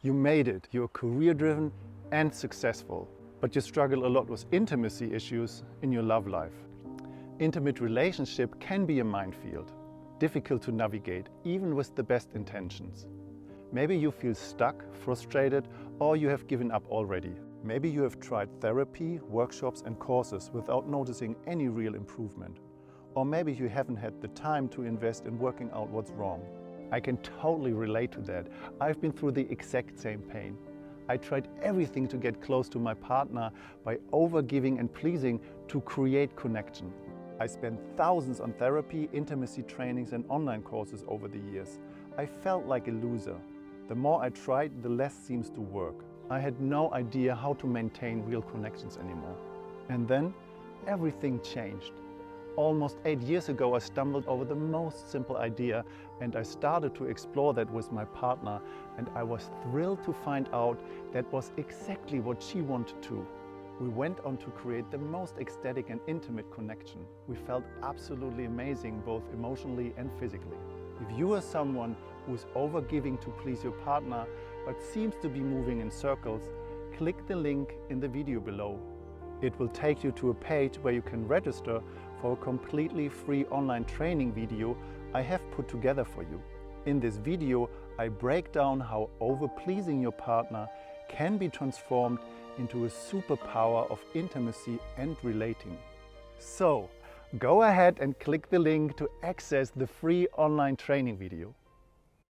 You made it, you're career-driven and successful, but you struggle a lot with intimacy issues in your love life. Intimate relationship can be a minefield, difficult to navigate, even with the best intentions. Maybe you feel stuck, frustrated, or you have given up already. Maybe you have tried therapy, workshops and courses without noticing any real improvement. Or maybe you haven't had the time to invest in working out what's wrong. I can totally relate to that. I've been through the exact same pain. I tried everything to get close to my partner by overgiving and pleasing to create connection. I spent thousands on therapy, intimacy trainings and online courses over the years. I felt like a loser. The more I tried, the less seems to work. I had no idea how to maintain real connections anymore. And then everything changed. Almost 8 years ago, I stumbled over the most simple idea and I started to explore that with my partner, and I was thrilled to find out that was exactly what she wanted too. We went on to create the most ecstatic and intimate connection. We felt absolutely amazing, both emotionally and physically. If you are someone who's overgiving to please your partner but seems to be moving in circles, click the link in the video below. It will take you to a page where you can register for a completely free online training video I have put together for you. In this video, I break down how over-pleasing your partner can be transformed into a superpower of intimacy and relating. So, go ahead and click the link to access the free online training video.